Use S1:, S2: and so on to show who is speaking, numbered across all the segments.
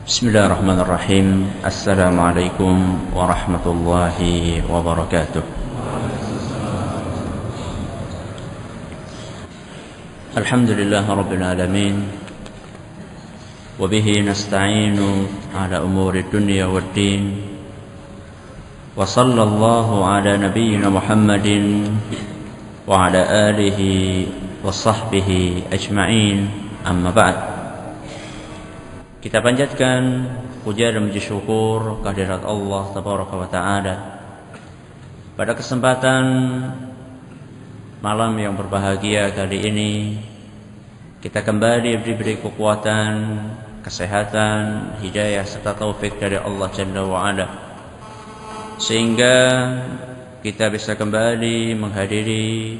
S1: بسم الله الرحمن الرحيم. السلام عليكم ورحمة الله وبركاته. الحمد لله رب العالمين، وبه نستعين على أمور الدنيا والدين، وصلى الله على نبينا محمد وعلى آله وصحبه أجمعين. أما بعد. Kita panjatkan puja dan puji syukur kehadirat Allah Tabaraka wa Ta'ala pada kesempatan malam yang berbahagia kali ini. Kita kembali diberi kekuatan, kesehatan, hidayah serta taufik dari Allah Jalla wa Ala, sehingga kita bisa kembali menghadiri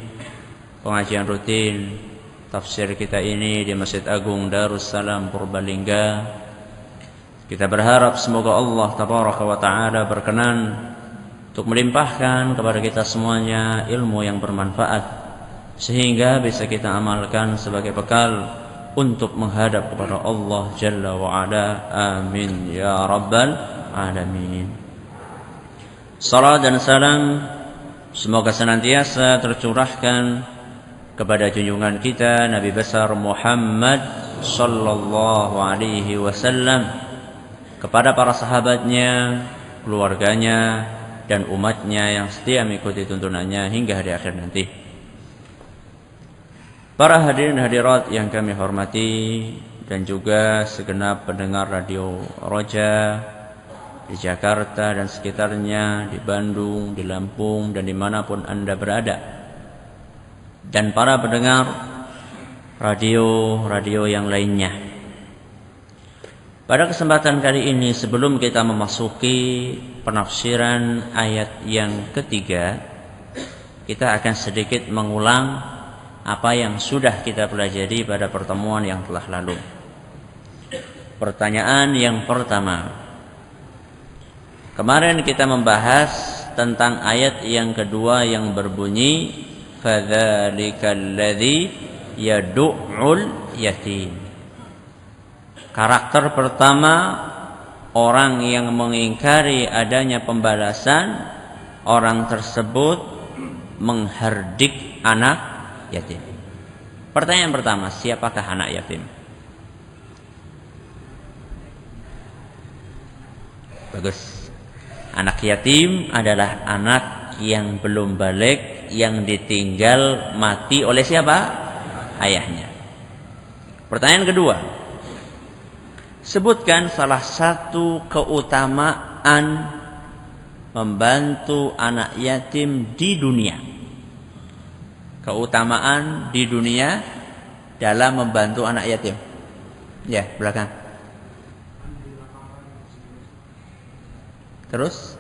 S1: pengajian rutin tafsir kita ini di Masjid Agung Darussalam Purbalingga. Kita berharap semoga Allah Tabaraka wa Ta'ala berkenan untuk melimpahkan kepada kita semuanya ilmu yang bermanfaat, sehingga bisa kita amalkan sebagai bekal untuk menghadap kepada Allah Jalla wa Ala. Amin ya Rabbal Alamin. Salam dan salam semoga senantiasa tercurahkan kepada junjungan kita Nabi besar Muhammad sallallahu alaihi wasallam, kepada para sahabatnya, keluarganya, dan umatnya yang setia mengikuti tuntunannya hingga hari akhir nanti. Para hadirin hadirat yang kami hormati, dan juga segenap pendengar Radio Roja di Jakarta dan sekitarnya, di Bandung, di Lampung, dan dimanapun Anda berada, dan para pendengar radio yang lainnya. Pada kesempatan kali ini, sebelum kita memasuki penafsiran ayat yang ketiga, kita akan sedikit mengulang apa yang sudah kita pelajari pada pertemuan yang telah lalu. Pertanyaan yang pertama, kemarin kita membahas tentang ayat yang kedua yang berbunyi fadzalika alladzi yad'ul yatim. Karakter pertama orang yang mengingkari adanya pembalasan, orang tersebut menghardik anak yatim. Pertanyaan pertama, siapakah anak yatim? Bagus. Anak yatim adalah anak yang belum balik, yang ditinggal mati oleh siapa? Ayahnya. Pertanyaan kedua, sebutkan salah satu keutamaan membantu anak yatim di dunia. Keutamaan di dunia dalam membantu anak yatim. Ya, belakang. Terus?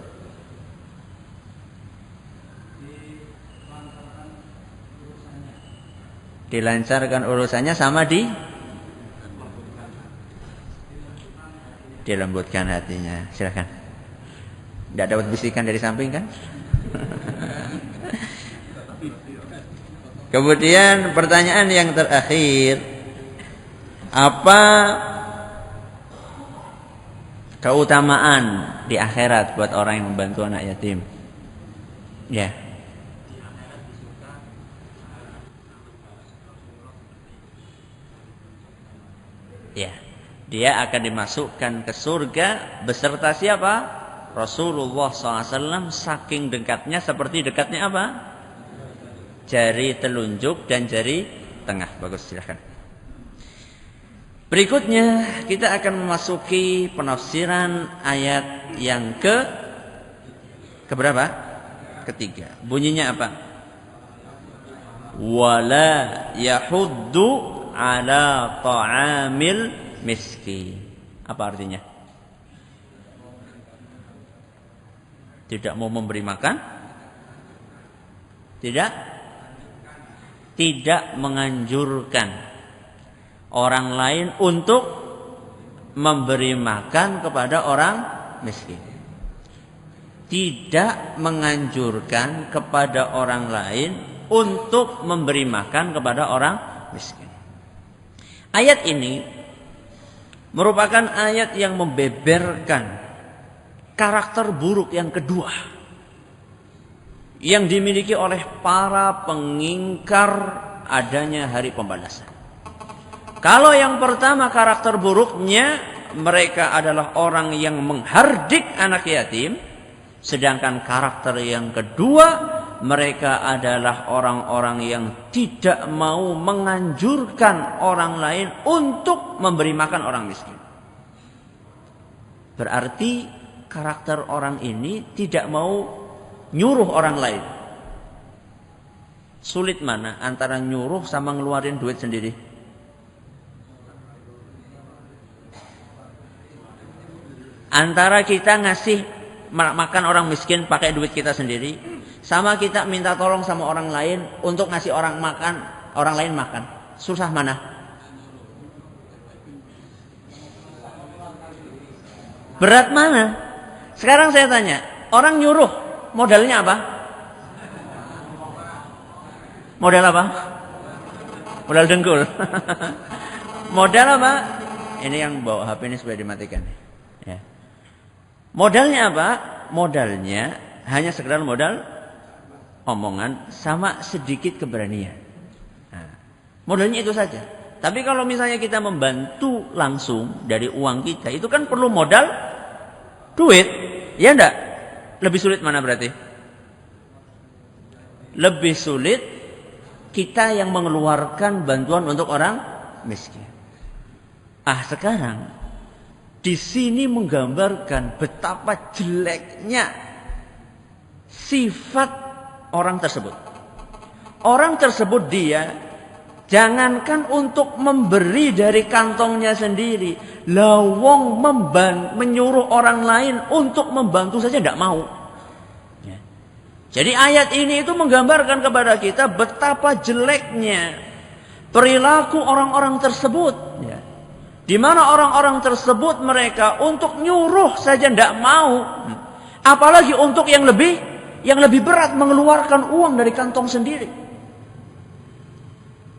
S1: Dilancarkan urusannya sama dilembutkan hatinya. Silakan. Tidak dapat bisikan dari samping kan? Kemudian pertanyaan yang terakhir, apa keutamaan di akhirat buat orang yang membantu anak yatim? Ya. Ya, dia akan dimasukkan ke surga beserta siapa? Rasulullah SAW. Saking dekatnya, seperti dekatnya apa? Jari telunjuk dan jari tengah. Bagus, silakan. Berikutnya kita akan memasuki penafsiran ayat yang keberapa? Ketiga. Bunyinya apa? Wala yahuddu ala ta'amil miskin. Apa artinya? Tidak mau memberi makan? Tidak menganjurkan orang lain untuk memberi makan kepada orang miskin. Tidak menganjurkan kepada orang lain untuk memberi makan kepada orang miskin. Ayat ini merupakan ayat yang membeberkan karakter buruk yang kedua yang dimiliki oleh para pengingkar adanya hari pembalasan. Kalau yang pertama karakter buruknya, mereka adalah orang yang menghardik anak yatim. Sedangkan karakter yang kedua, mereka adalah orang-orang yang tidak mau menganjurkan orang lain untuk memberi makan orang miskin. Berarti karakter orang ini tidak mau nyuruh orang lain. Sulit mana antara nyuruh sama ngeluarin duit sendiri? Antara kita ngasih makan orang miskin pakai duit kita sendiri, sama kita minta tolong sama orang lain untuk ngasih orang lain makan. Susah mana? Berat mana? Sekarang saya tanya, orang nyuruh modalnya apa? Modal apa? Modal dengkul. Modal apa? Ini yang bawa HP ini supaya dimatikan. Ya. Modalnya apa? Modalnya hanya sekedar modal omongan sama sedikit keberanian. Nah, modalnya itu saja. Tapi kalau misalnya kita membantu langsung dari uang kita, itu kan perlu modal duit. Ya enggak? Lebih sulit mana berarti? Lebih sulit kita yang mengeluarkan bantuan untuk orang miskin. Sekarang di sini menggambarkan betapa jeleknya sifat orang tersebut. Orang tersebut dia jangankan untuk memberi dari kantongnya sendiri, lawong menyuruh orang lain untuk membantu saja tidak mau. Ya. Jadi ayat ini itu menggambarkan kepada kita betapa jeleknya perilaku orang-orang tersebut. Ya. Di mana orang-orang tersebut mereka untuk nyuruh saja tidak mau, apalagi untuk yang lebih berat mengeluarkan uang dari kantong sendiri.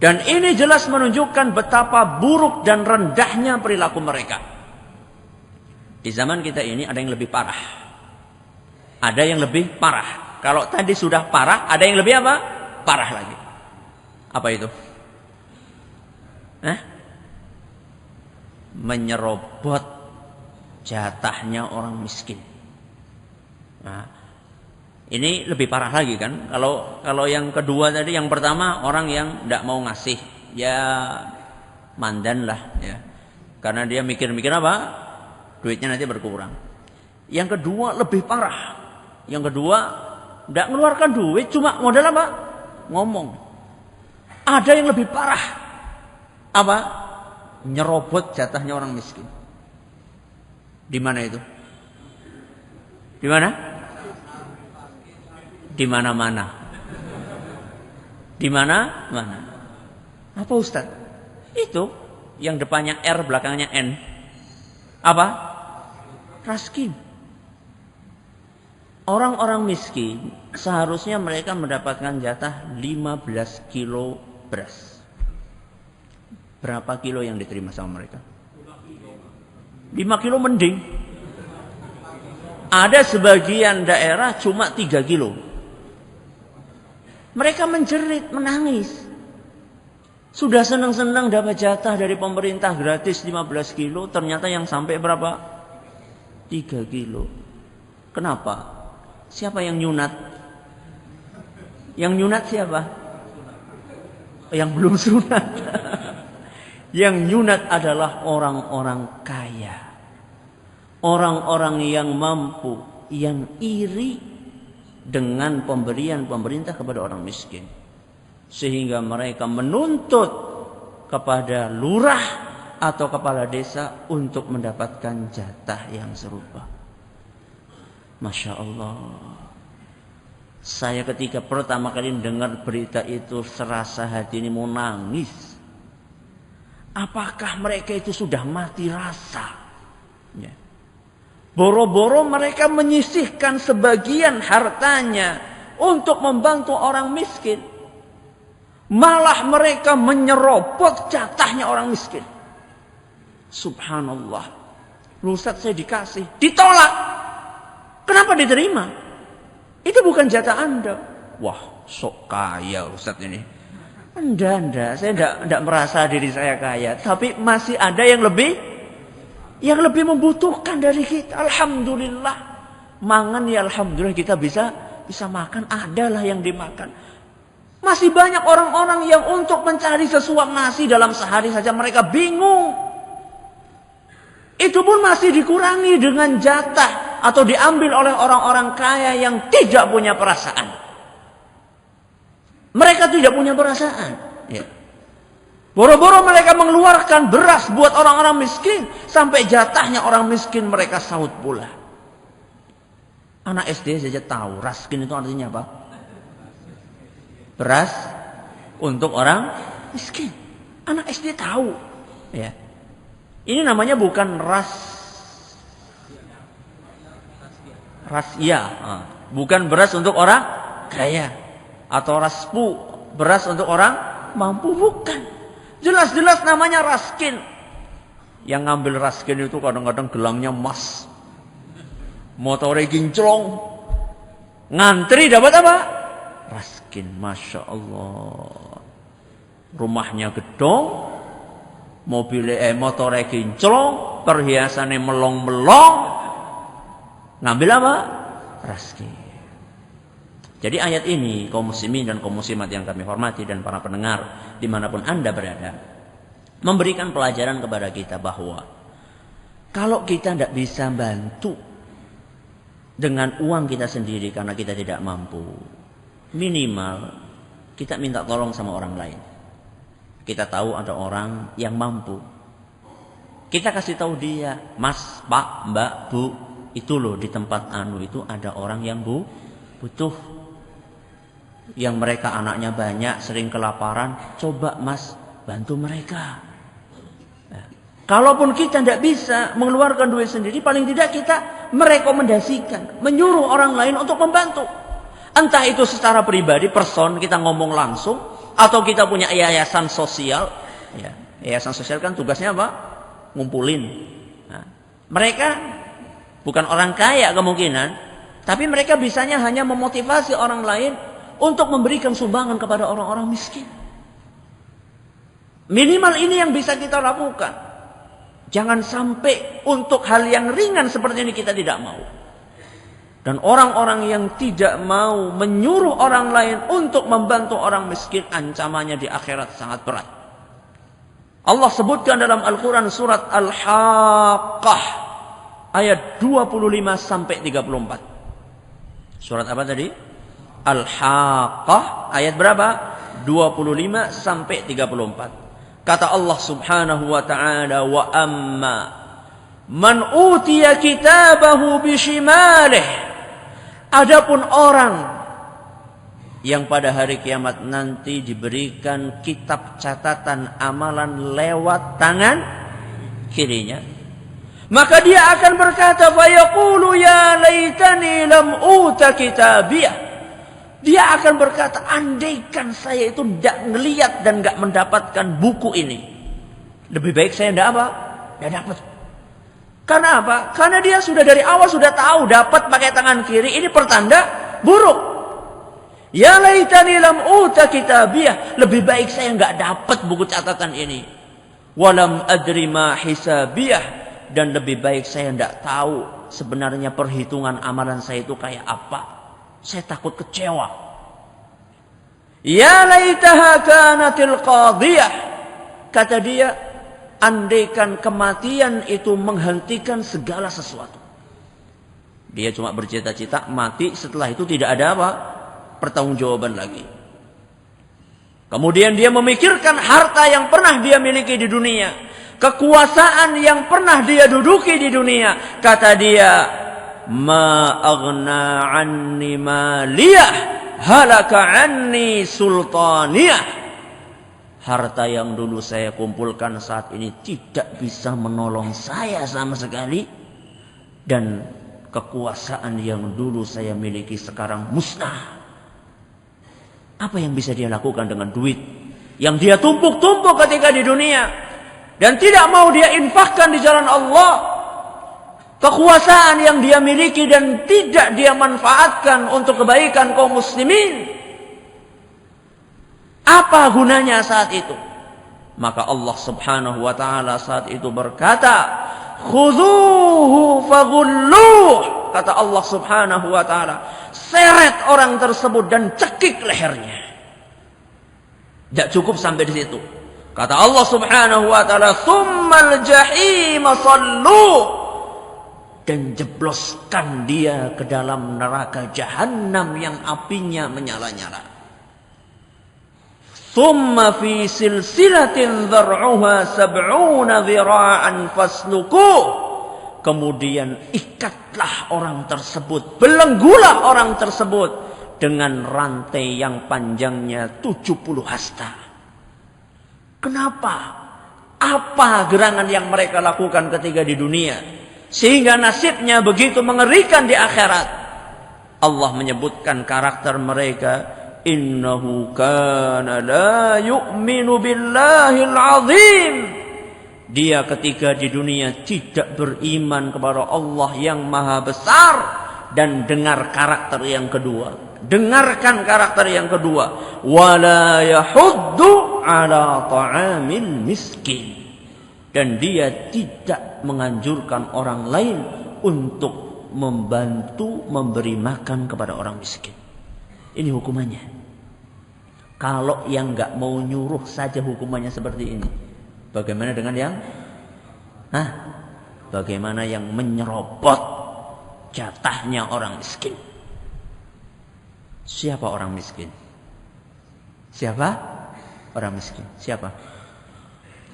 S1: Dan ini jelas menunjukkan betapa buruk dan rendahnya perilaku mereka. Di zaman kita ini ada yang lebih parah, ada yang lebih parah. Kalau tadi sudah parah, ada yang lebih apa? Parah lagi. Apa itu? Menyerobot jatahnya orang miskin. Nah, ini lebih parah lagi kan? Kalau yang kedua tadi, yang pertama orang yang tidak mau ngasih, ya mandan lah, ya. Karena dia mikir-mikir apa? Duitnya nanti berkurang. Yang kedua lebih parah. Yang kedua tidak mengeluarkan duit, cuma modal apa? Ngomong. Ada yang lebih parah. Apa? Nyerobot jatahnya orang miskin. Di mana itu? Di mana? Di mana-mana. Di mana-mana. Apa Ustaz? Itu yang depannya R, belakangnya N. Apa? Raskin. Orang-orang miskin seharusnya mereka mendapatkan jatah 15 kilo beras. Berapa kilo yang diterima sama mereka? 5 kilo mending. Ada sebagian daerah cuma 3 kilo. Mereka menjerit, menangis. Sudah senang-senang dapat jatah dari pemerintah gratis 15 kilo. Ternyata yang sampai berapa? 3 kilo. Kenapa? Siapa yang nyunat? Yang nyunat siapa? Yang belum sunat. Yang nyunat adalah orang-orang kaya. Orang-orang yang mampu, yang iri dengan pemberian pemerintah kepada orang miskin. Sehingga mereka menuntut kepada lurah atau kepala desa untuk mendapatkan jatah yang serupa. Masya Allah. Saya ketika pertama kali dengar berita itu serasa hati ini mau nangis. Apakah mereka itu sudah mati rasa? Ya. Boro-boro mereka menyisihkan sebagian hartanya untuk membantu orang miskin. Malah mereka menyerobot jatahnya orang miskin. Subhanallah. Ustaz, saya dikasih. Ditolak. Kenapa diterima? Itu bukan jatah Anda. Wah, sok kaya Ustaz ini. Enggak. Saya enggak merasa diri saya kaya. Tapi masih ada yang lebih membutuhkan dari kita. Alhamdulillah. Mangan ya alhamdulillah kita bisa makan. Adalah yang dimakan. Masih banyak orang-orang yang untuk mencari sesuap nasi dalam sehari saja mereka bingung. Itu pun masih dikurangi dengan jatah atau diambil oleh orang-orang kaya yang tidak punya perasaan. Mereka tidak punya perasaan. Ya. Boro-boro mereka mengeluarkan beras buat orang-orang miskin. Sampai jatahnya orang miskin mereka sahut pula. Anak SD saja tahu. Raskin itu artinya apa? Beras untuk orang miskin. Anak SD tahu. Ya. Ini namanya bukan rasia. Bukan beras untuk orang kaya. Atau raspu, beras untuk orang mampu, bukan. Jelas-jelas namanya raskin. Yang ngambil raskin itu kadang-kadang gelangnya emas. Motornya kinclong. Ngantri dapat apa? Raskin, Masya Allah. Rumahnya gedong. Motornya kinclong. Perhiasannya melong-melong. Ngambil apa? Raskin. Jadi ayat ini kaum muslimin dan kaum muslimat yang kami hormati dan para pendengar dimanapun Anda berada memberikan pelajaran kepada kita bahwa kalau kita tidak bisa bantu dengan uang kita sendiri karena kita tidak mampu, minimal kita minta tolong sama orang lain. Kita tahu ada orang yang mampu, kita kasih tahu dia, Mas, Pak, Mbak, Bu, itu loh di tempat anu itu ada orang yang butuh. Yang mereka anaknya banyak, sering kelaparan, coba Mas bantu mereka. Nah, kalaupun kita tidak bisa mengeluarkan duit sendiri, paling tidak kita merekomendasikan, menyuruh orang lain untuk membantu. Entah itu secara pribadi, person, kita ngomong langsung, atau kita punya yayasan sosial. Ya, yayasan sosial kan tugasnya apa? Ngumpulin. Nah, mereka bukan orang kaya kemungkinan, tapi mereka bisanya hanya memotivasi orang lain untuk memberikan sumbangan kepada orang-orang miskin. Minimal ini yang bisa kita lakukan. Jangan sampai untuk hal yang ringan seperti ini kita tidak mau. Dan orang-orang yang tidak mau menyuruh orang lain untuk membantu orang miskin, ancamannya di akhirat sangat berat. Allah sebutkan dalam Al-Quran surat Al-Haqqah ayat 25 sampai 34. Surat apa tadi? Al-Haqqah ayat berapa? 25 sampai 34. Kata Allah Subhanahu wa taala, wa amma man utiya kitabahu bishimalih. Adapun orang yang pada hari kiamat nanti diberikan kitab catatan amalan lewat tangan kirinya, maka dia akan berkata, fa yaqulu ya laitani lam uta kitabiyah. Dia akan berkata, andaikan saya itu tidak ngelihat dan tidak mendapatkan buku ini, lebih baik saya tidak apa? Tidak dapat. Karena apa? Karena dia sudah dari awal sudah tahu dapat pakai tangan kiri ini pertanda buruk. Ya laitani lam uta kitabiyah. Lebih baik saya tidak dapat buku catatan ini. Walam adri ma hisabiyah. Dan lebih baik saya tidak tahu sebenarnya perhitungan amalan saya itu kayak apa. Saya takut kecewa. Ya laitaha kanatil qadiyah. Kata dia, andaikan kematian itu menghentikan segala sesuatu. Dia cuma bercita-cita mati, setelah itu tidak ada apa? Pertanggungjawaban lagi. Kemudian dia memikirkan harta yang pernah dia miliki di dunia, kekuasaan yang pernah dia duduki di dunia. Kata dia, ma aghna anni maliyah halaka anni sultaniyah. Harta yang dulu saya kumpulkan saat ini tidak bisa menolong saya sama sekali, dan kekuasaan yang dulu saya miliki sekarang musnah. Apa yang bisa dia lakukan dengan duit yang dia tumpuk-tumpuk ketika di dunia? dan tidak mau dia infakkan di jalan Allah, kekuasaan yang dia miliki dan tidak dia manfaatkan untuk kebaikan kaum muslimin, apa gunanya saat itu? Maka Allah Subhanahu wa taala saat itu berkata, "Khudhuhu faghulluh." Kata Allah Subhanahu wa taala, seret orang tersebut dan cekik lehernya. Tidak cukup sampai di situ. Kata Allah Subhanahu wa taala, "Tsummal jahim salluh." Dan jebloskan dia ke dalam neraka jahanam yang apinya menyala-nyala. Thumma fi silsilatin dhar'uha sab'una dhira'an faslukuh. Kemudian ikatlah orang tersebut, belenggulah orang tersebut dengan rantai yang panjangnya 70 hasta. Kenapa? Apa gerangan yang mereka lakukan ketika di dunia sehingga nasibnya begitu mengerikan di akhirat? Allah menyebutkan karakter mereka, innahu kana la yu'minu billahil azim. Dia ketika di dunia tidak beriman kepada Allah yang maha besar. Dan dengar karakter yang kedua. Dengarkan karakter yang kedua. Wala yahuddu ala ta'amil miskin. Dan dia tidak menganjurkan orang lain untuk membantu memberi makan kepada orang miskin. Ini hukumannya. Kalau yang nggak mau nyuruh saja hukumannya seperti ini, bagaimana dengan yang? Bagaimana yang menyerobot jatahnya orang miskin? Siapa orang miskin? Siapa? Orang miskin. Siapa?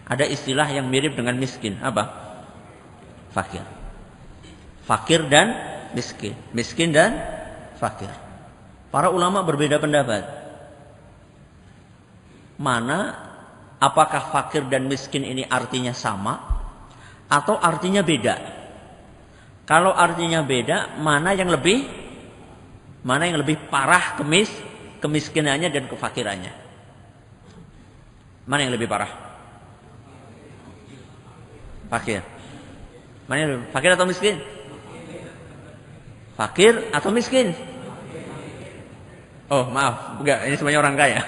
S1: Ada istilah yang mirip dengan miskin. Apa? Fakir. Fakir dan miskin. Miskin dan fakir. Para ulama berbeda pendapat. Mana, apakah fakir dan miskin ini artinya sama atau artinya beda? Kalau artinya beda, mana yang lebih parah kemiskinannya dan kefakirannya? Mana yang lebih parah? Fakir. Mana yang lebih, fakir atau miskin? Fakir atau miskin? Oh maaf, enggak, ini semuanya orang kaya.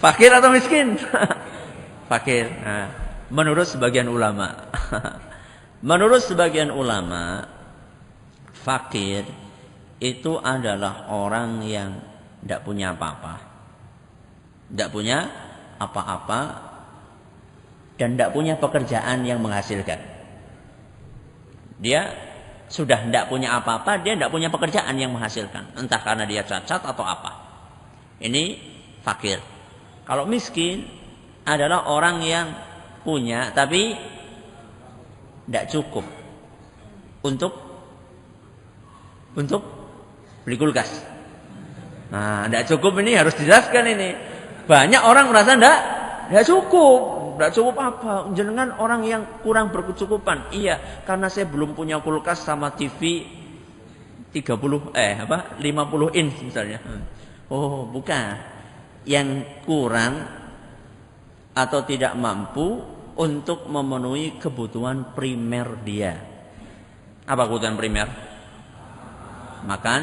S1: Fakir atau miskin? Fakir. Nah, menurut sebagian ulama, fakir itu adalah orang yang tidak punya apa-apa, dan tidak punya pekerjaan yang menghasilkan. Dia sudah tidak punya apa-apa, dia tidak punya pekerjaan yang menghasilkan. Entah karena dia cacat atau apa. Ini fakir. Kalau miskin adalah orang yang punya tapi tidak cukup untuk beli kulkas. Nah, tidak cukup ini harus dijelaskan ini. Banyak orang merasa tidak cukup. Tidak cukup apa? Jenengan orang yang kurang berkecukupan. Iya, karena saya belum punya kulkas sama TV 50 inch misalnya. Oh, bukan. Yang kurang atau tidak mampu untuk memenuhi kebutuhan primer dia. Apa kebutuhan primer? Makan,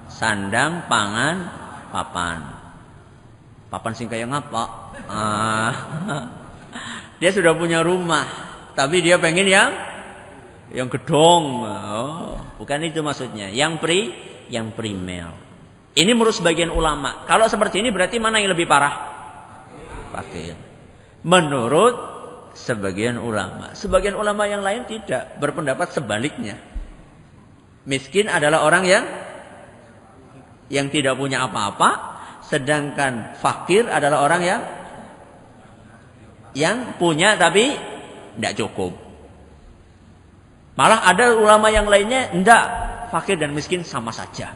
S1: sandang, pangan, papan. Papan sing kaya ngapa? Dia sudah punya rumah, tapi dia pengen yang gedong. Oh, bukan itu maksudnya. Yang primer. Ini menurut sebagian ulama. Kalau seperti ini berarti mana yang lebih parah? Fakir. Menurut sebagian ulama. Sebagian ulama yang lain tidak, berpendapat sebaliknya. Miskin adalah orang yang tidak punya apa-apa. Sedangkan fakir adalah orang yang punya tapi tidak cukup. Malah ada ulama yang lainnya, tidak, fakir dan miskin sama saja,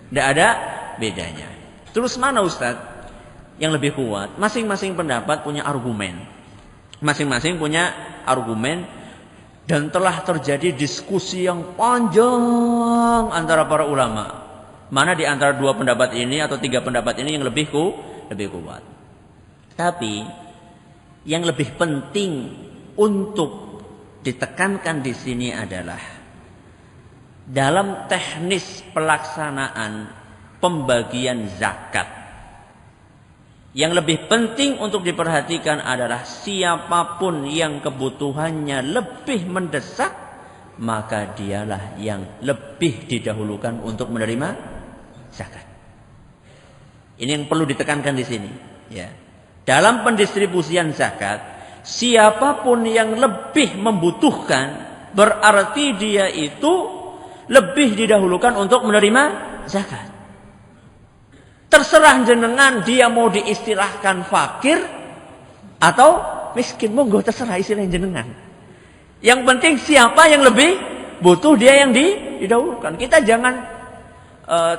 S1: tidak ada bedanya. Terus mana Ustaz yang lebih kuat? Masing-masing pendapat punya argumen. Masing-masing punya argumen. Dan telah terjadi diskusi yang panjang antara para ulama. Mana di antara dua pendapat ini atau tiga pendapat ini yang lebih kuat. Tapi yang lebih penting untuk ditekankan di sini adalah dalam teknis pelaksanaan pembagian zakat. Yang lebih penting untuk diperhatikan adalah siapapun yang kebutuhannya lebih mendesak, maka dialah yang lebih didahulukan untuk menerima zakat. Ini yang perlu ditekankan di sini. Ya. Dalam pendistribusian zakat, siapapun yang lebih membutuhkan, berarti dia itu lebih didahulukan untuk menerima zakat. Terserah jenengan dia mau diistilahkan fakir atau miskin, monggo terserah istilah jenengan. Yang penting siapa yang lebih butuh, dia yang didahulukan. Kita jangan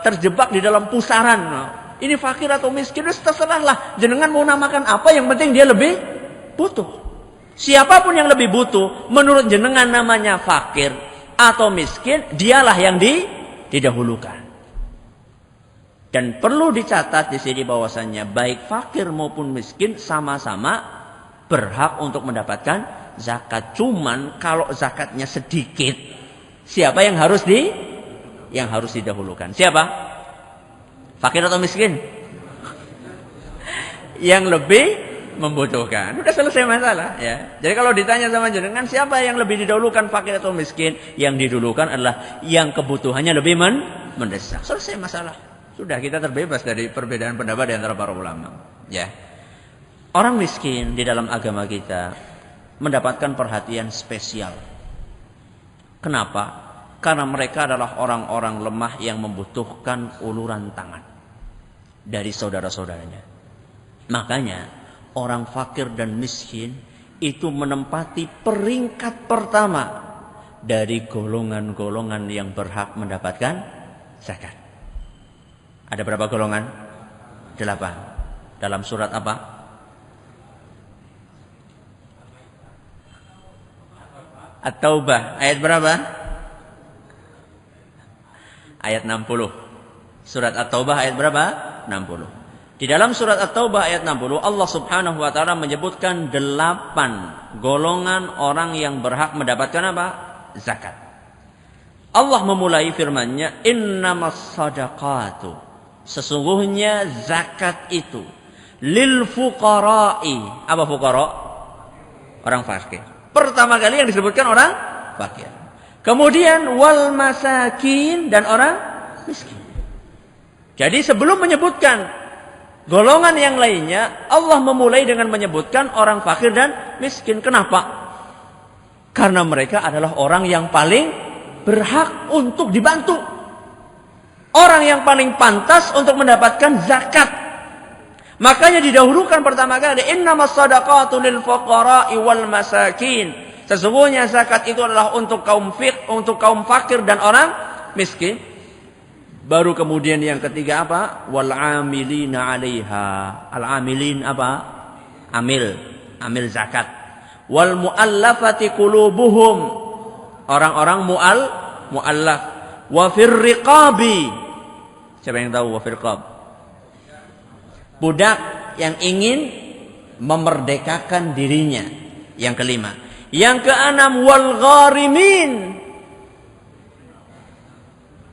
S1: terjebak di dalam pusaran. Ini fakir atau miskin, terserahlah jenengan mau namakan apa, yang penting dia lebih butuh. Siapapun yang lebih butuh, menurut jenengan namanya fakir atau miskin, dialah yang didahulukan. Dan perlu dicatat di sini bahwasannya baik fakir maupun miskin sama-sama berhak untuk mendapatkan zakat. Cuman kalau zakatnya sedikit, siapa yang harus didahulukan? Siapa? Fakir atau miskin? Yang lebih membutuhkan. Sudah selesai masalah, ya. Jadi kalau ditanya sama jenengan siapa yang lebih didahulukan, fakir atau miskin? Yang didahulukan adalah yang kebutuhannya lebih mendesak. Selesai masalah. Sudah, kita terbebas dari perbedaan pendapat di antara para ulama. Ya. Orang miskin di dalam agama kita mendapatkan perhatian spesial. Kenapa? Karena mereka adalah orang-orang lemah yang membutuhkan uluran tangan dari saudara-saudaranya. Makanya orang fakir dan miskin itu menempati peringkat pertama dari golongan-golongan yang berhak mendapatkan zakat. Ada berapa golongan? 8. Dalam surat apa? At-Taubah. Ayat berapa? Ayat 60. Surat At-Taubah ayat berapa? 60. Di dalam surat At-Taubah ayat 60, Allah Subhanahu wa taala menyebutkan 8 golongan orang yang berhak mendapatkan apa? Zakat. Allah memulai firman-Nya, "Innamas shadaqatu." Sesungguhnya zakat itu lil fuqara'i. Apa fuqara? Orang fakir. Pertama kali yang disebutkan orang fakir. Kemudian wal masakin, dan orang miskin. Jadi sebelum menyebutkan golongan yang lainnya, Allah memulai dengan menyebutkan orang fakir dan miskin. Kenapa? Karena mereka adalah orang yang paling berhak untuk dibantu. Orang yang paling pantas untuk mendapatkan zakat. Makanya didahulukan pertama kali, innamas shadaqatu lil fuqara'i wal masakin. Sesungguhnya zakat itu adalah untuk kaum fakir dan orang miskin. Baru kemudian yang ketiga apa? Wal 'amilina 'alaiha. Al-'amilin apa? Amil zakat. Wal mu'allafati qulubuhum. Orang-orang mu'allaf. Wa fir riqabi. Siapa yang tahu wafir qab? Budak yang ingin memerdekakan dirinya. Yang kelima. Yang keenam, wal gharimin.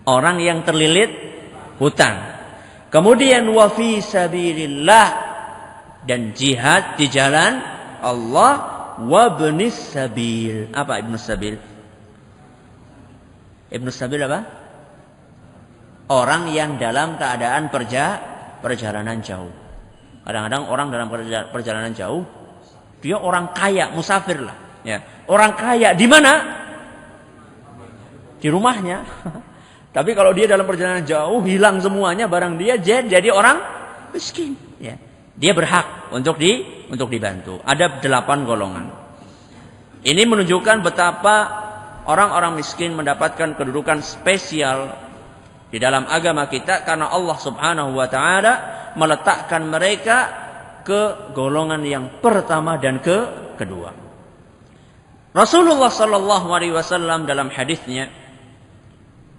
S1: Orang yang terlilit hutang. Kemudian wa fi sabilillah, dan jihad di jalan Allah, wa ibnis sabil. Apa ibnus sabil? Ibnus sabil apa? Orang yang dalam keadaan perjalanan jauh. Kadang-kadang orang dalam perjalanan jauh, dia orang kaya, musafir lah. Ya. Orang kaya di mana? Di rumahnya. Tapi kalau dia dalam perjalanan jauh, hilang semuanya barang dia, jadi orang miskin. Ya. Dia berhak untuk dibantu. Ada 8 golongan. Ini menunjukkan betapa orang-orang miskin mendapatkan kedudukan spesial di dalam agama kita, karena Allah Subhanahu wa taala meletakkan mereka ke golongan yang pertama dan kedua. Rasulullah sallallahu alaihi wasallam dalam hadisnya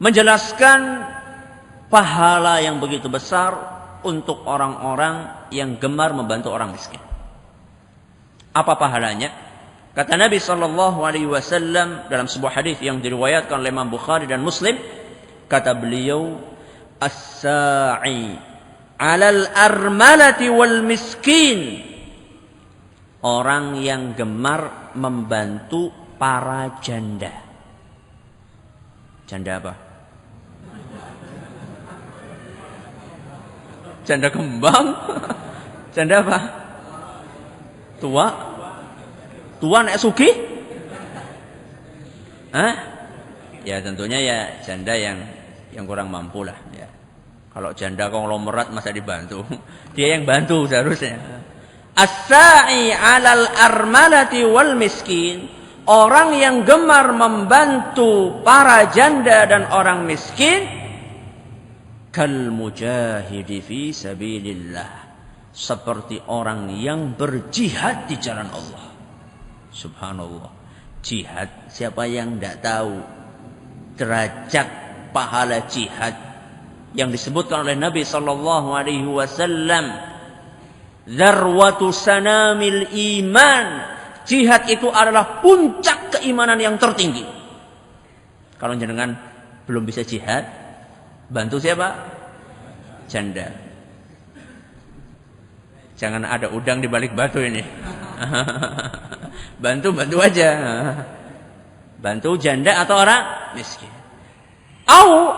S1: menjelaskan pahala yang begitu besar untuk orang-orang yang gemar membantu orang miskin. Apa pahalanya? Kata Nabi SAW dalam sebuah hadis yang diriwayatkan oleh Imam Bukhari dan Muslim, kata beliau, as-sa'i 'alal armalati wal miskin, orang yang gemar membantu para janda. Janda apa? Janda kembang? Janda apa? Tua? Tua nek sugih? Hah? Ya tentunya ya janda yang kurang mampu lah ya. Kalau janda konglomerat masa dibantu. Dia yang bantu seharusnya. As-sa'i 'alal armalati wal miskin, orang yang gemar membantu para janda dan orang miskin, kal mujahidi fi sabilillah, seperti orang yang berjihad di jalan Allah. Subhanallah. Jihad, siapa yang tidak tahu derajat pahala jihad yang disebutkan oleh Nabi sallallahu alaihi wasallam, dzarwatu sanamil iman. Jihad itu adalah puncak keimanan yang tertinggi. Kalau jenengan belum bisa jihad, bantu siapa? Janda. Jangan ada udang di balik batu ini. Bantu aja. Bantu janda atau orang miskin.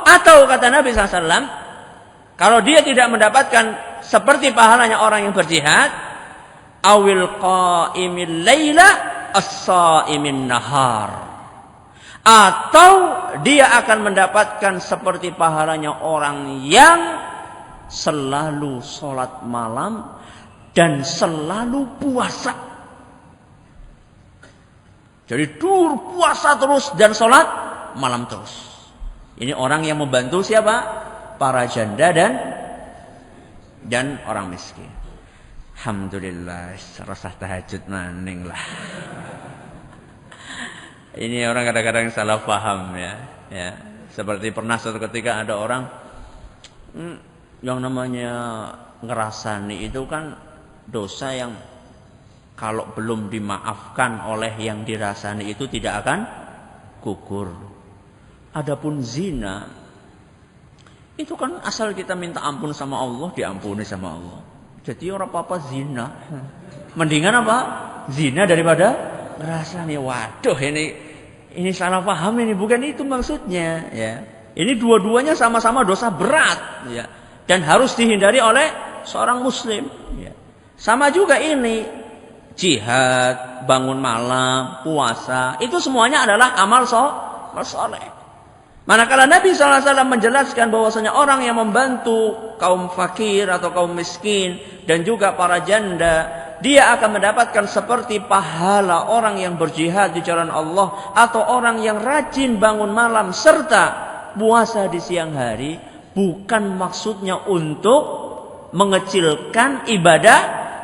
S1: Atau kata Nabi SAW, kalau dia tidak mendapatkan seperti pahalanya orang yang berjihad, awil qa'imil laila as-sa'imin nahar, atau dia akan mendapatkan seperti pahalanya orang yang selalu sholat malam dan selalu puasa. Jadi puasa terus dan sholat malam terus. Ini orang yang membantu siapa? Para janda dan orang miskin. Alhamdulillah, rasa tahajud maning lah. Ini orang kadang-kadang salah paham ya. Seperti pernah suatu ketika ada orang yang namanya ngerasani itu kan dosa yang kalau belum dimaafkan oleh yang dirasani itu tidak akan gugur. Adapun zina itu kan asal kita minta ampun sama Allah, diampuni sama Allah. Jadi orang apa-apa zina. Mendingan apa? Zina daripada ngerasani. Waduh, ini salah paham ini, bukan itu maksudnya ya. Ini dua-duanya sama-sama dosa berat ya, dan harus dihindari oleh seorang muslim ya. Sama juga ini jihad, bangun malam, puasa, itu semuanya adalah amal soleh. Manakala Nabi SAW menjelaskan bahwasanya orang yang membantu kaum fakir atau kaum miskin dan juga para janda, dia akan mendapatkan seperti pahala orang yang berjihad di jalan Allah atau orang yang rajin bangun malam serta puasa di siang hari. Bukan maksudnya untuk mengecilkan ibadah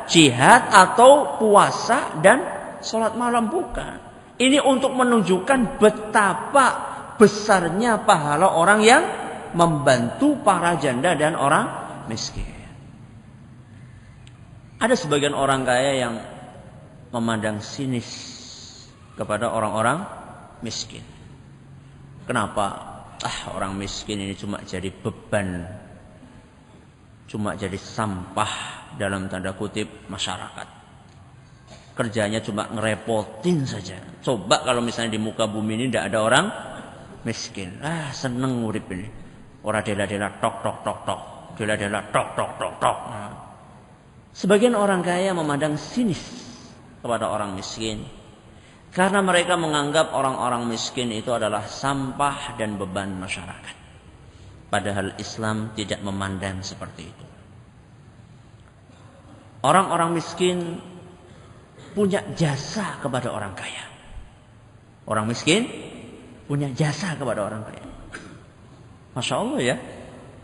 S1: jihad atau puasa dan sholat malam, bukan. Ini untuk menunjukkan betapa besarnya pahala orang yang membantu para janda dan orang miskin. Ada sebagian orang kaya yang memandang sinis kepada orang-orang miskin. Kenapa? Orang miskin ini cuma jadi beban, cuma jadi sampah dalam tanda kutip masyarakat. Kerjanya cuma ngerepotin saja. Coba kalau misalnya di muka bumi ini tidak ada orang miskin, seneng urip ini. Ora dela-dela tok tok tok tok, dela-dela tok tok tok tok. Sebagian orang kaya memandang sinis kepada orang miskin karena mereka menganggap orang-orang miskin itu adalah sampah dan beban masyarakat. Padahal Islam tidak memandang seperti itu. Orang-orang miskin punya jasa kepada orang kaya. Orang miskin punya jasa kepada orang kaya. Masya Allah ya.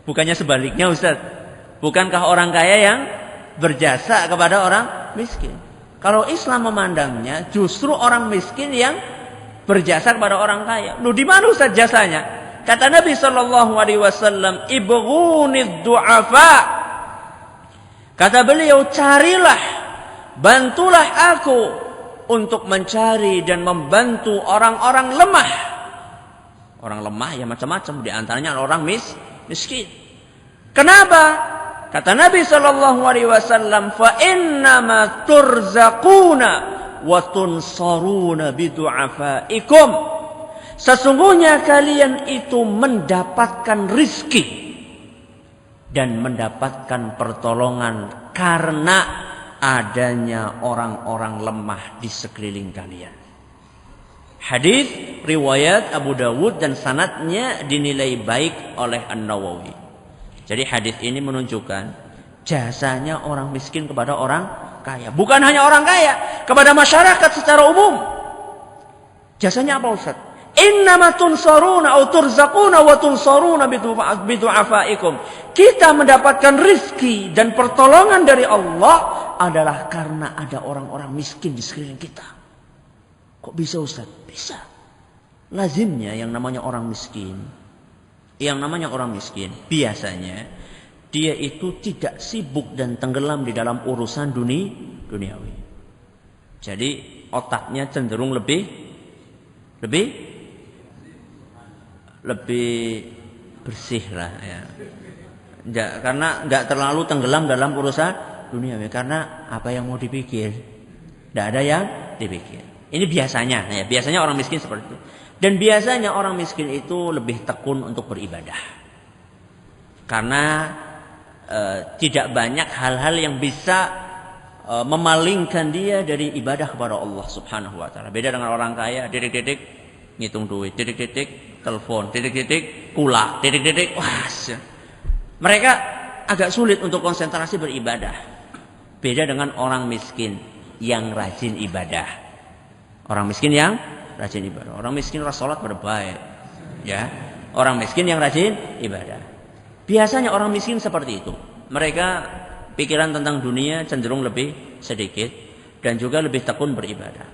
S1: Bukannya sebaliknya Ustaz. Bukankah orang kaya yang berjasa kepada orang miskin? Kalau Islam memandangnya justru orang miskin yang berjasa kepada orang kaya. Loh, di mana Ustaz jasanya? Kata Nabi SAW, ibghunid du'afa. Kata beliau, carilah bantulah aku untuk mencari dan membantu orang-orang lemah. Orang lemah ya macam-macam, di antaranya orang miskin. Kenapa? Kata Nabi SAW, fa innama turzaquna wa tunsaruna bidu'afaikum. Sesungguhnya kalian itu mendapatkan rizki dan mendapatkan pertolongan karena adanya orang-orang lemah di sekeliling kalian. Hadis riwayat Abu Dawud dan sanadnya dinilai baik oleh An-Nawawi. Jadi hadis ini menunjukkan jasanya orang miskin kepada orang kaya. Bukan hanya orang kaya, kepada masyarakat secara umum. Jasanya apa Ustaz? Innama tunsaruna aw turzaquna wa tunsaruna bidu'afaikum. Kita mendapatkan rizki dan pertolongan dari Allah adalah karena ada orang-orang miskin di sekeliling kita. Kok bisa Ustaz? Bisa. Lazimnya yang namanya orang miskin, biasanya dia itu tidak sibuk dan tenggelam di dalam urusan duniawi. Jadi otaknya cenderung lebih bersih lah ya. Karena nggak terlalu tenggelam dalam urusan duniawi. Karena apa yang mau dipikir? Tidak ada yang dipikir. Ini biasanya, ya, biasanya orang miskin seperti itu. Dan biasanya orang miskin itu lebih tekun untuk beribadah. Karena tidak banyak hal-hal yang bisa memalingkan dia dari ibadah kepada Allah Subhanahu wa taala. Beda dengan orang kaya, titik-titik ngitung duit, titik-titik telepon, titik-titik kula, titik-titik wah. Mereka agak sulit untuk konsentrasi beribadah. Beda dengan orang miskin yang rajin ibadah. Orang miskin yang rajin ibadah. Orang miskin sholat pada baik. Ya. Orang miskin yang rajin ibadah. Biasanya orang miskin seperti itu. Mereka pikiran tentang dunia cenderung lebih sedikit dan juga lebih tekun beribadah.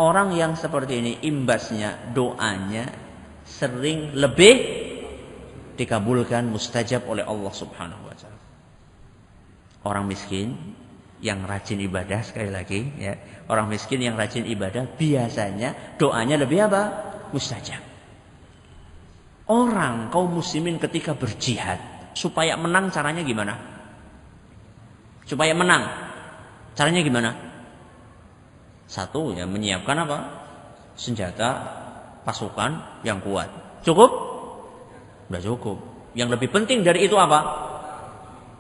S1: Orang yang seperti ini imbasnya doanya sering lebih dikabulkan, mustajab oleh Allah Subhanahu wa taala. Orang miskin yang rajin ibadah, sekali lagi ya, orang miskin yang rajin ibadah biasanya doanya lebih apa? Mustajab. Orang kaum muslimin ketika berjihad supaya menang caranya gimana? Supaya menang caranya gimana? Satu ya, menyiapkan apa? Senjata, pasukan yang kuat. Cukup? Sudah cukup. Yang lebih penting dari itu apa?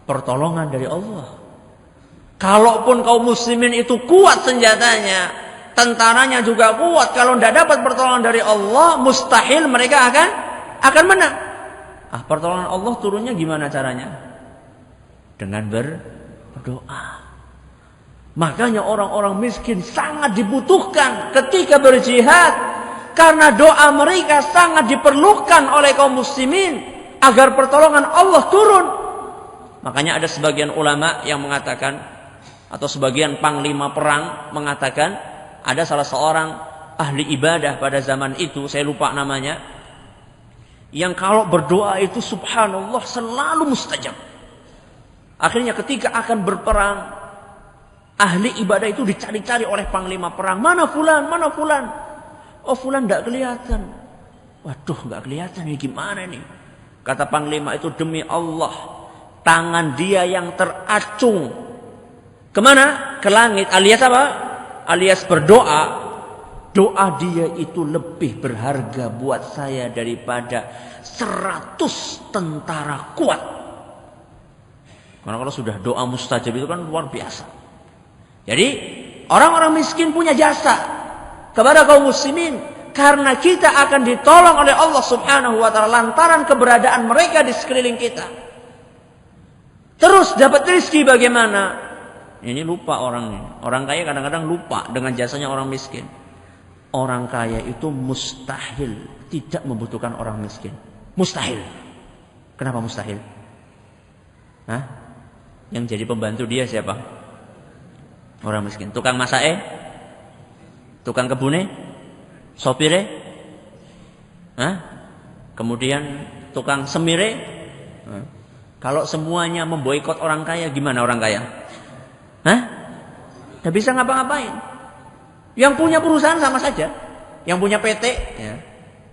S1: Pertolongan dari Allah. Kalaupun kaum muslimin itu kuat senjatanya, tentaranya juga kuat, kalau tidak dapat pertolongan dari Allah, mustahil mereka akan menang. Pertolongan Allah turunnya gimana caranya? Dengan berdoa. Makanya orang-orang miskin sangat dibutuhkan ketika berjihad, karena doa mereka sangat diperlukan oleh kaum muslimin agar pertolongan Allah turun. Makanya ada sebagian ulama yang mengatakan, atau sebagian panglima perang mengatakan, ada salah seorang ahli ibadah pada zaman itu, saya lupa namanya, yang kalau berdoa itu subhanallah selalu mustajab. Akhirnya ketika akan berperang, ahli ibadah itu dicari-cari oleh panglima perang. Mana fulan, mana fulan? Oh fulan tidak kelihatan. Waduh, nggak kelihatan ini gimana nih? Kata panglima itu, demi Allah, tangan dia yang teracung kemana? Ke langit. Alias apa? Alias berdoa. Doa dia itu lebih berharga buat saya daripada 100 tentara kuat. Karena kalau sudah doa mustajab itu kan luar biasa. Jadi orang-orang miskin punya jasa kepada kaum muslimin, karena kita akan ditolong oleh Allah Subhanahu wa taala lantaran keberadaan mereka di sekeliling kita. Terus dapat rezeki bagaimana? Ini lupa orang. Orang kaya kadang-kadang lupa dengan jasanya orang miskin. Orang kaya itu mustahil tidak membutuhkan orang miskin. Mustahil. Kenapa mustahil? Yang jadi pembantu dia siapa? Orang miskin. Tukang masake? Tukang kebune? Sopire? Kemudian tukang semire? Kalau semuanya memboikot orang kaya, gimana orang kaya? Tidak bisa ngapa-ngapain. Yang punya perusahaan sama saja. Yang punya PT, ya.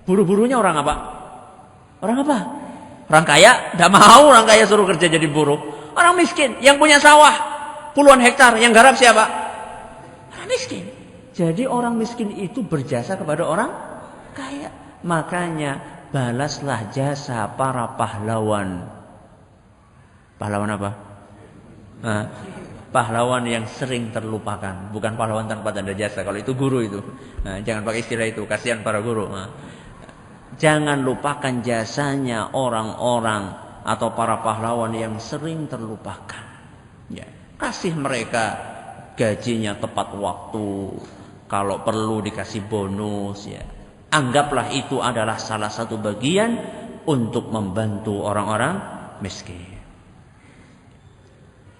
S1: Buruh-buruhnya orang apa? Orang apa? Orang kaya, tidak mau orang kaya suruh kerja jadi buruh. Orang miskin, yang punya sawah puluhan hektar, yang garap siapa? Orang miskin. Jadi orang miskin itu berjasa kepada orang kaya. Makanya balaslah jasa para pahlawan. Pahlawan apa? Pahlawan yang sering terlupakan. Bukan pahlawan tanpa tanda jasa. Kalau itu guru itu. Jangan pakai istilah itu. Kasihan para guru. Jangan lupakan jasanya orang-orang atau para pahlawan yang sering terlupakan. Ya. Kasih mereka gajinya tepat waktu. Kalau perlu dikasih bonus, ya. Anggaplah itu adalah salah satu bagian untuk membantu orang-orang miskin.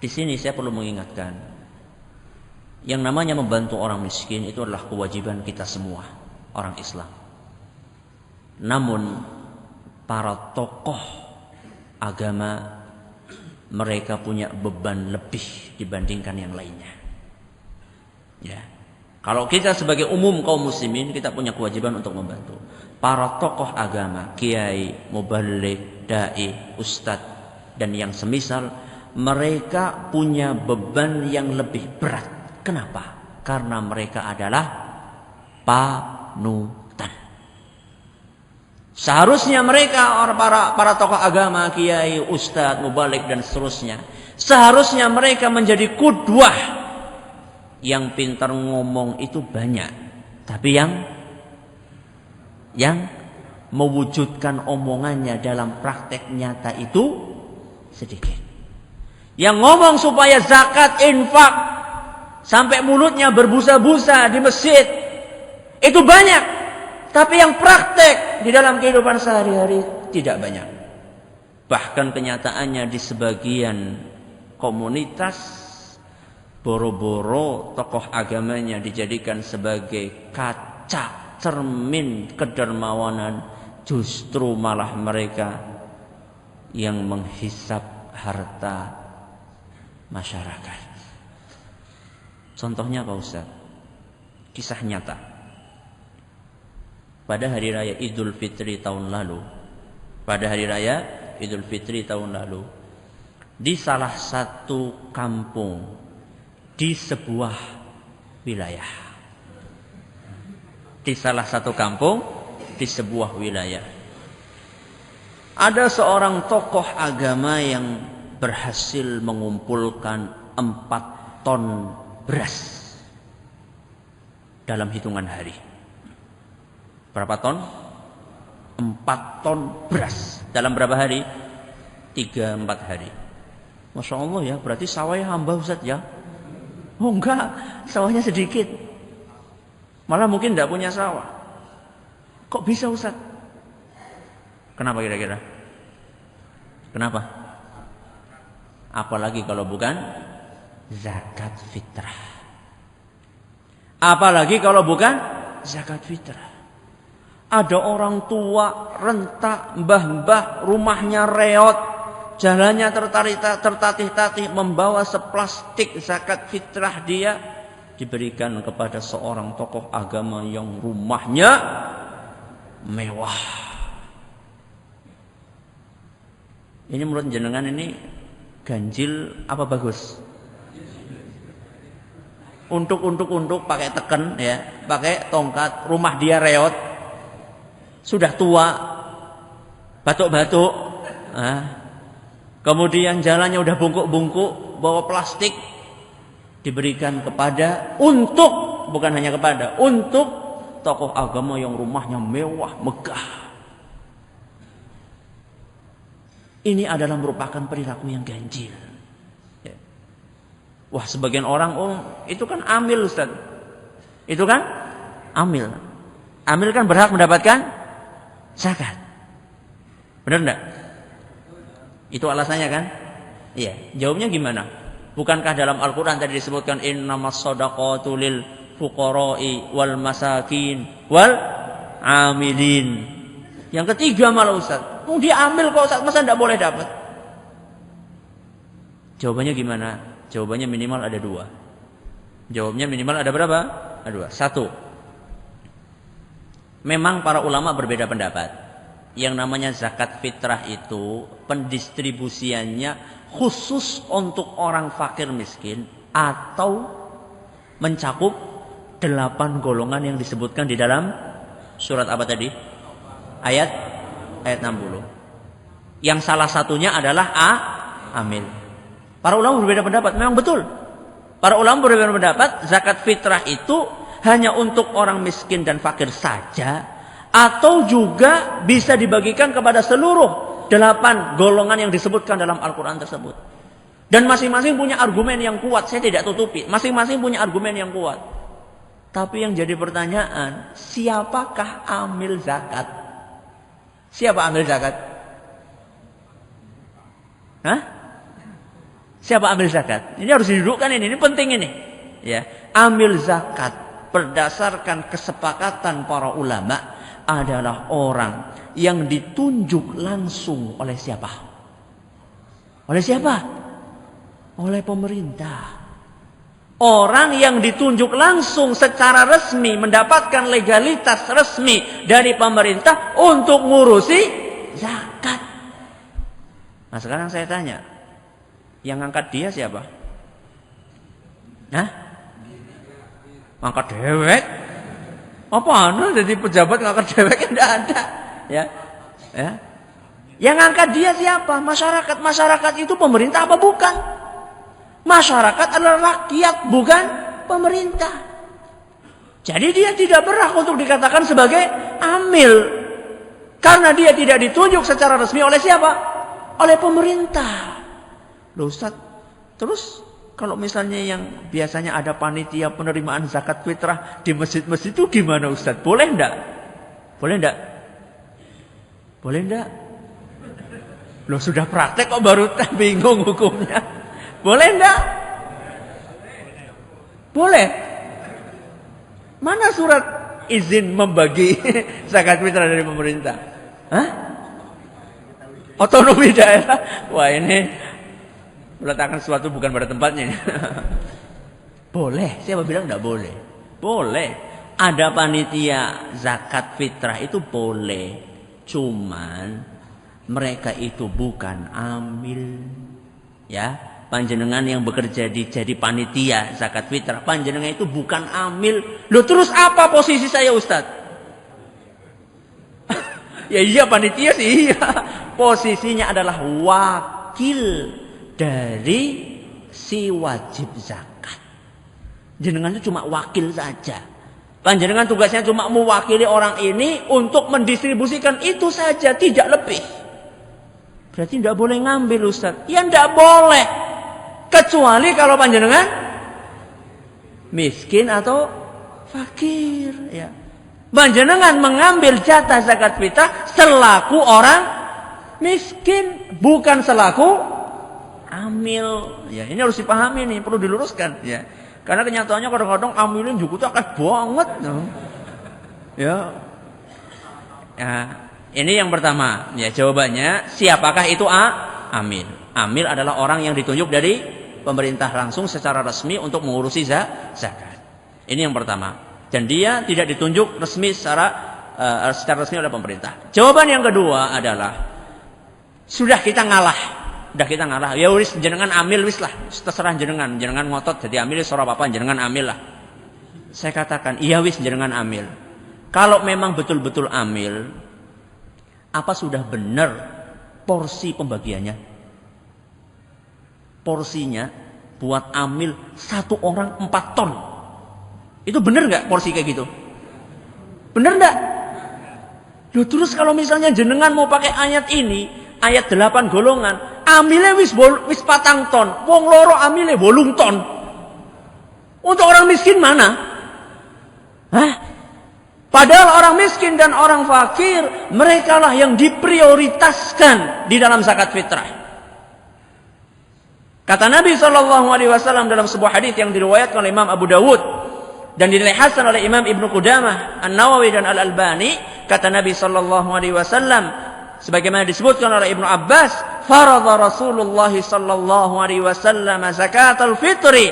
S1: Di sini saya perlu mengingatkan, yang namanya membantu orang miskin itu adalah kewajiban kita semua, orang Islam. Namun para tokoh agama mereka punya beban lebih dibandingkan yang lainnya. Ya. Kalau kita sebagai umum kaum muslimin, kita punya kewajiban untuk membantu. Para tokoh agama, kiai, mubaligh, dai, ustadz, dan yang semisal, mereka punya beban yang lebih berat. Kenapa? Karena mereka adalah panutan. Seharusnya mereka, para tokoh agama, kiai, ustadz, mubaligh, dan seterusnya, seharusnya mereka menjadi qudwah. Yang pintar ngomong itu banyak, tapi yang mewujudkan omongannya dalam praktek nyata itu sedikit. Yang ngomong supaya zakat, infak, sampai mulutnya berbusa-busa di masjid, itu banyak, tapi yang praktek di dalam kehidupan sehari-hari tidak banyak. Bahkan kenyataannya di sebagian komunitas, boro-boro tokoh agamanya dijadikan sebagai kaca cermin kedermawanan, justru malah mereka yang menghisap harta masyarakat. Contohnya Pak Ustaz, kisah nyata. Pada hari raya Idul Fitri tahun lalu, di salah satu kampung di sebuah wilayah. Di salah satu kampung, di sebuah wilayah. Ada seorang tokoh agama yang berhasil mengumpulkan 4 ton beras dalam hitungan hari. Berapa ton? 4 ton beras. Dalam berapa hari? 3-4 hari. Masya Allah ya, berarti sawahnya hamba Ustaz ya. Oh enggak, sawahnya sedikit. Malah mungkin tidak punya sawah. Kok bisa Ustaz? Kenapa kira-kira? Kenapa? Apalagi kalau bukan zakat fitrah. Apalagi kalau bukan zakat fitrah. Ada orang tua, renta, mbah-mbah, rumahnya reot, jalannya tertatih-tatih, membawa seplastik zakat fitrah dia, diberikan kepada seorang tokoh agama yang rumahnya mewah. Ini menurut jenengan ini ganjil apa bagus? Untuk pakai teken ya, pakai tongkat, rumah dia reot, sudah tua, batuk-batuk, kemudian jalannya udah bungkuk-bungkuk, bawa plastik, diberikan kepada, bukan hanya kepada, untuk tokoh agama yang rumahnya mewah, megah. Ini adalah merupakan perilaku yang ganjil. Ya. Wah, sebagian orang, itu kan amil Ustaz. Itu kan amil. Amil kan berhak mendapatkan zakat. Benar enggak? Itu alasannya kan? Iya. Jawabnya gimana? Bukankah dalam Al-Quran tadi disebutkan innamas shadaqatu lil fuqara'i wal masakin wal amilin. Yang ketiga malah Ustaz, dia ambil kok Ustaz, masa tidak boleh dapat? Jawabannya gimana? Jawabannya minimal ada 2. Jawabnya minimal ada berapa? Ada 2. 1. Memang para ulama berbeda pendapat. Yang namanya zakat fitrah itu pendistribusiannya khusus untuk orang fakir miskin atau mencakup 8 golongan yang disebutkan di dalam surat apa tadi? Ayat 60. Yang salah satunya adalah amil. Para ulama berbeda pendapat, memang betul. Para ulama berbeda pendapat, zakat fitrah itu hanya untuk orang miskin dan fakir saja, atau juga bisa dibagikan kepada seluruh 8 golongan yang disebutkan dalam Al-Quran tersebut. Dan masing-masing punya argumen yang kuat, saya tidak tutupi. Masing-masing punya argumen yang kuat. Tapi yang jadi pertanyaan, siapakah amil zakat? Siapa amil zakat? Hah? Siapa amil zakat? Ini harus didudukkan ini penting ini. Ya, amil zakat berdasarkan kesepakatan para ulama adalah orang yang ditunjuk langsung oleh siapa? Oleh siapa? Oleh pemerintah. Orang yang ditunjuk langsung secara resmi, mendapatkan legalitas resmi dari pemerintah untuk ngurusi zakat. Nah sekarang saya tanya, yang ngangkat dia siapa? Nah, ngangkat dewek? Apa anu jadi pejabat ngangkat dewek? Tidak ada. Ya. Yang ngangkat dia siapa? Masyarakat. Masyarakat itu pemerintah apa bukan? Masyarakat adalah rakyat, bukan pemerintah. Jadi dia tidak berhak untuk dikatakan sebagai amil. Karena dia tidak ditunjuk secara resmi oleh siapa? Oleh pemerintah. Loh Ustaz, terus kalau misalnya yang biasanya ada panitia penerimaan zakat fitrah di masjid-masjid itu gimana Ustaz? Boleh enggak? Boleh enggak? Boleh enggak? Loh sudah praktek kok baru bingung hukumnya. Boleh enggak? Boleh. Mana surat izin membagi zakat fitrah dari pemerintah? Hah? Otonomi daerah. Wah ini meletakkan sesuatu bukan pada tempatnya. Boleh. Siapa bilang enggak boleh? Boleh. Ada panitia zakat fitrah itu boleh. Cuman mereka itu bukan amil. Ya. Panjenengan yang bekerja jadi panitia zakat fitrah, panjenengan itu bukan amil. Loh terus apa posisi saya Ustaz? Ya iya panitia sih iya. Posisinya adalah wakil dari si wajib zakat. Jenengan itu cuma wakil saja. Panjenengan tugasnya cuma mewakili orang ini untuk mendistribusikan itu saja, tidak lebih. Berarti tidak boleh ngambil Ustaz. Ya tidak boleh. Kecuali kalau panjenengan miskin atau fakir. Ya. Panjenengan mengambil jatah zakat fitrah selaku orang miskin, bukan selaku amil. Ya, ini harus dipahami nih, perlu diluruskan. Ya. Karena kenyataannya kadang-kadang amilin juga akeh banget. Ya. Ya. Ini yang pertama. Ya, jawabannya siapakah itu amil? Amil adalah orang yang ditunjuk dari pemerintah langsung secara resmi untuk mengurusi zakat. Ini yang pertama. Dan dia tidak ditunjuk resmi secara resmi oleh pemerintah. Jawaban yang kedua adalah sudah kita ngalah. Ya wis jenengan amil wis lah. Terserah jenengan ngotot jadi amil ora apa-apa jenengan amil lah. Saya katakan, iya wis jenengan amil. Kalau memang betul-betul amil, apa sudah benar porsi pembagiannya? Porsinya buat amil 1 orang 4 ton. Itu benar nggak porsi kayak gitu? Benar nggak? Loh terus kalau misalnya jenengan mau pakai ayat ini, ayat 8 golongan, amilnya wis 4 ton, wong loro amilnya 8 ton. Untuk orang miskin mana? Hah? Padahal orang miskin dan orang fakir, merekalah yang diprioritaskan di dalam zakat fitrah. Kata Nabi SAW dalam sebuah hadis yang diriwayatkan oleh Imam Abu Dawud dan dinilai hasan oleh Imam Ibnu Qudamah, An-Nawawi dan Al-Albani, kata Nabi SAW sebagaimana disebutkan oleh Ibnu Abbas, faradha Rasulullah SAW zakatul fitri,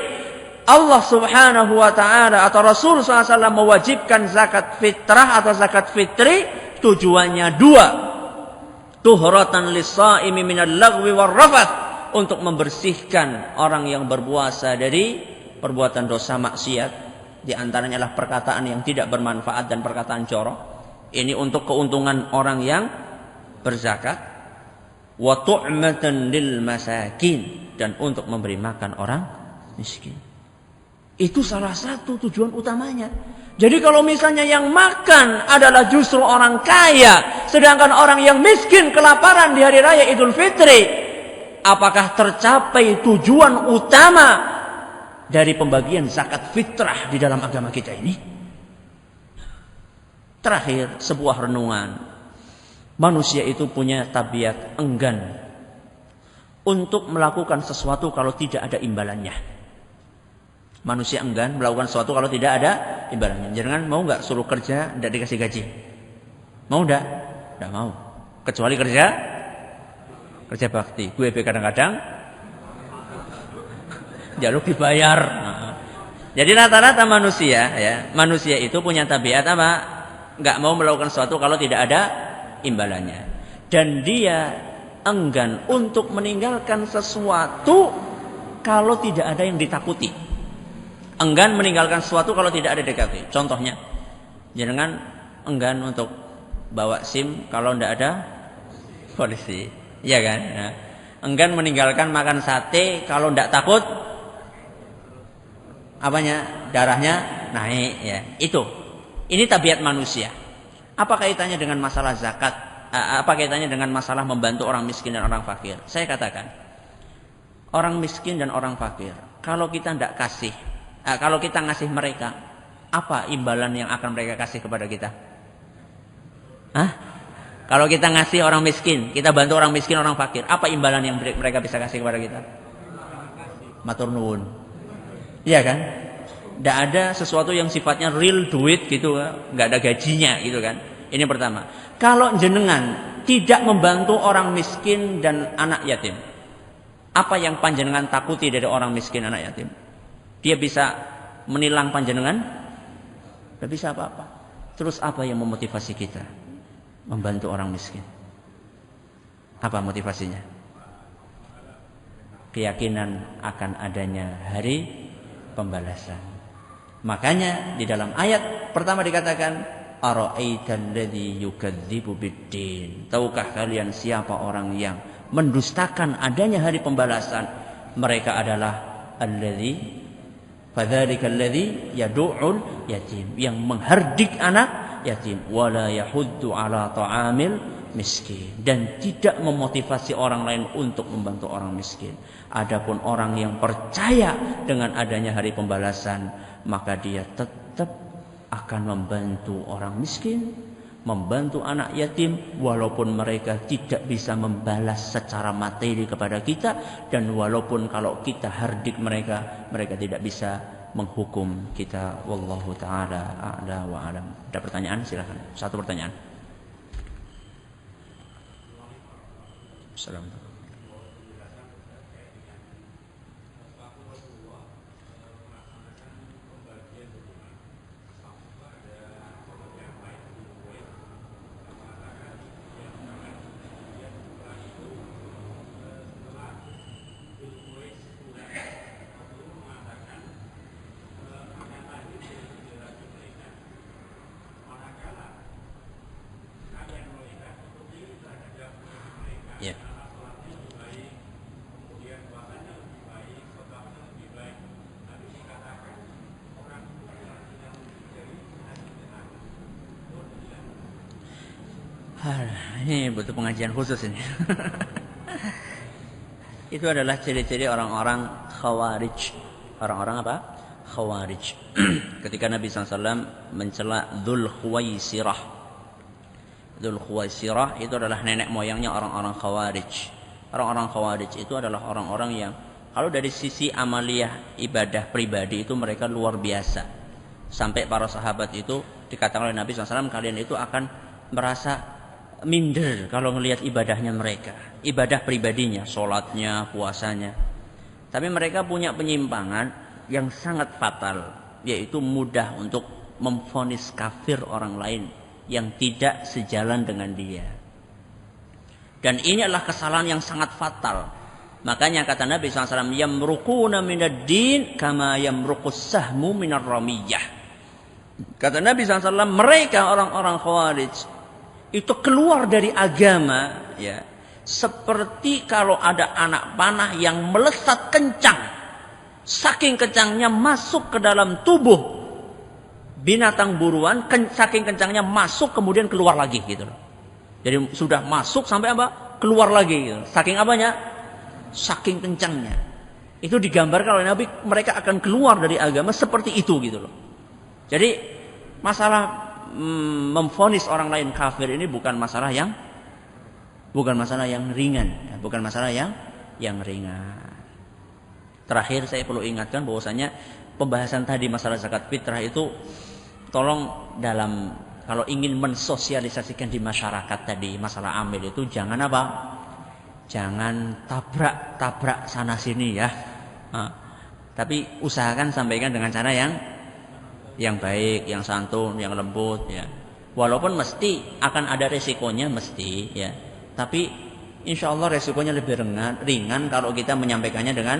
S1: Allah Subhanahu wa taala atau Rasul SAW mewajibkan zakat fitrah atau zakat fitri, tujuannya dua. Tuhratan lis-shaimi minal lagwi war rafath, untuk membersihkan orang yang berpuasa dari perbuatan dosa maksiat, di antaranya adalah perkataan yang tidak bermanfaat dan perkataan jorok. Ini untuk keuntungan orang yang berzakat. Wa tu'matan lil masakin, dan untuk memberi makan orang miskin. Itu salah satu tujuan utamanya. Jadi kalau misalnya yang makan adalah justru orang kaya, sedangkan orang yang miskin kelaparan di hari raya Idul Fitri, apakah tercapai tujuan utama dari pembagian zakat fitrah di dalam agama kita ini? Terakhir, sebuah renungan. Manusia itu punya tabiat enggan untuk melakukan sesuatu kalau tidak ada imbalannya. Manusia enggan melakukan sesuatu kalau tidak ada imbalannya. Jangan, mau nggak suruh kerja tidak dikasih gaji? Mau nggak? Nggak mau. Kecuali kerja bakti. Gue kadang-kadang jaluk dibayar. Jadi rata-rata manusia, ya, manusia itu punya tabiat apa? Nggak mau melakukan sesuatu kalau tidak ada imbalannya. Dan dia enggan untuk meninggalkan sesuatu kalau tidak ada yang ditakuti. Enggan meninggalkan sesuatu kalau tidak ada didekati. Contohnya, jangan enggan untuk bawa SIM kalau tidak ada polisi, iya kan? Nah, enggan meninggalkan makan sate kalau tidak takut apanya, darahnya naik, ya. Ini tabiat manusia. Apa kaitannya dengan masalah zakat? Apa kaitannya dengan masalah membantu orang miskin dan orang fakir? Saya katakan, orang miskin dan orang fakir, kalau kita tidak kasih, kalau kita ngasih mereka, apa imbalan yang akan mereka kasih kepada kita? Kalau kita ngasih orang miskin, kita bantu orang miskin, orang fakir, apa imbalan yang mereka bisa kasih kepada kita? Matur nuwun. Iya kan? Tidak ada sesuatu yang sifatnya real duit gitu, nggak ada gajinya gitu kan. Ini pertama. Kalau jenengan tidak membantu orang miskin dan anak yatim, apa yang panjenengan takuti dari orang miskin anak yatim? Dia bisa menilang panjenengan? Tidak bisa apa-apa. Terus apa yang memotivasi kita membantu orang miskin? Apa motivasinya? Keyakinan akan adanya hari pembalasan. Makanya di dalam ayat pertama dikatakan, ara'aital ladzi yukadzibu biddin. Tahukah kalian siapa orang yang mendustakan adanya hari pembalasan? Mereka adalah fadzalika alladzi yad'ul yatim, yang menghardik anak yatim, wala yahuddu ala ta'amil miskin, dan tidak memotivasi orang lain untuk membantu orang miskin. Adapun orang yang percaya dengan adanya hari pembalasan, maka dia tetap akan membantu orang miskin, membantu anak yatim, walaupun mereka tidak bisa membalas secara materi kepada kita, dan walaupun kalau kita hardik mereka, mereka tidak bisa menghukum kita. Wallahu ta'ala a'la wa alam. Ada pertanyaan? Silakan. Satu pertanyaan. Assalamualaikum. Ya. Ini butuh pengajian khusus ini. Itu adalah ciri-ciri orang-orang khawarij. Orang-orang apa? Khawarij. Ketika Nabi SAW mencela Dzul Khuwaisirah. Dzul Khuwaisirah itu adalah nenek moyangnya orang-orang khawarij. Orang-orang khawarij itu adalah orang-orang yang kalau dari sisi amaliyah ibadah pribadi itu mereka luar biasa. Sampai para sahabat itu dikatakan oleh Nabi SAW, kalian itu akan merasa minder kalau melihat ibadahnya mereka, ibadah pribadinya, sholatnya, puasanya. Tapi mereka punya penyimpangan yang sangat fatal, yaitu mudah untuk memvonis kafir orang lain yang tidak sejalan dengan dia. Dan ini adalah kesalahan yang sangat fatal. Makanya kata Nabi SAW, yamruquna minad din kama yamruqus sahmu minar ramiyah. Kata Nabi SAW, mereka orang-orang Khawarij itu keluar dari agama, ya, seperti kalau ada anak panah yang melesat kencang, saking kencangnya masuk ke dalam tubuh binatang buruan, saking kencangnya masuk kemudian keluar lagi gitu loh. Jadi sudah masuk sampai apa? Keluar lagi gitu. Saking apanya? Saking kencangnya. Itu digambarkan oleh Nabi, mereka akan keluar dari agama seperti itu gitu loh. Jadi masalah memvonis orang lain kafir ini bukan masalah yang ringan, ya, bukan masalah yang ringan. Terakhir saya perlu ingatkan bahwasanya pembahasan tadi masalah zakat fitrah itu tolong kalau ingin mensosialisasikan di masyarakat tadi masalah amil itu jangan apa? Jangan tabrak sana sini ya. Tapi usahakan sampaikan dengan cara yang baik, yang santun, yang lembut ya. Walaupun mesti akan ada resikonya mesti ya. Tapi insya Allah resikonya lebih ringan kalau kita menyampaikannya dengan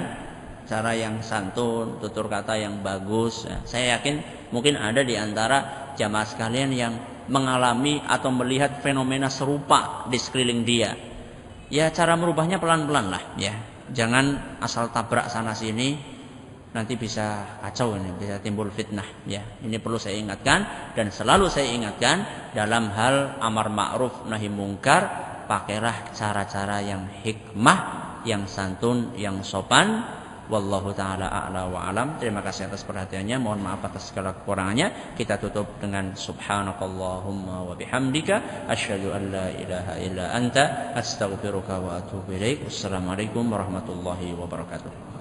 S1: cara yang santun, tutur kata yang bagus. Ya. Saya yakin mungkin ada di antara jamaah sekalian yang mengalami atau melihat fenomena serupa di sekeliling dia. Ya cara merubahnya pelan-pelan lah ya. Jangan asal tabrak sana sini, nanti bisa kacau ini, bisa timbul fitnah ya. Ini perlu saya ingatkan dan selalu saya ingatkan dalam hal amar ma'ruf nahi mungkar, pakailah cara-cara yang hikmah, yang santun, yang sopan. Wallahu ta'ala a'la wa alam. Terima kasih atas perhatiannya. Mohon maaf atas segala kekurangannya. Kita tutup dengan subhanakallahumma wa bihamdika asyhadu an la ilaha illa anta astaghfiruka wa atubu ilaik. Wassalamualaikum warahmatullahi wabarakatuh.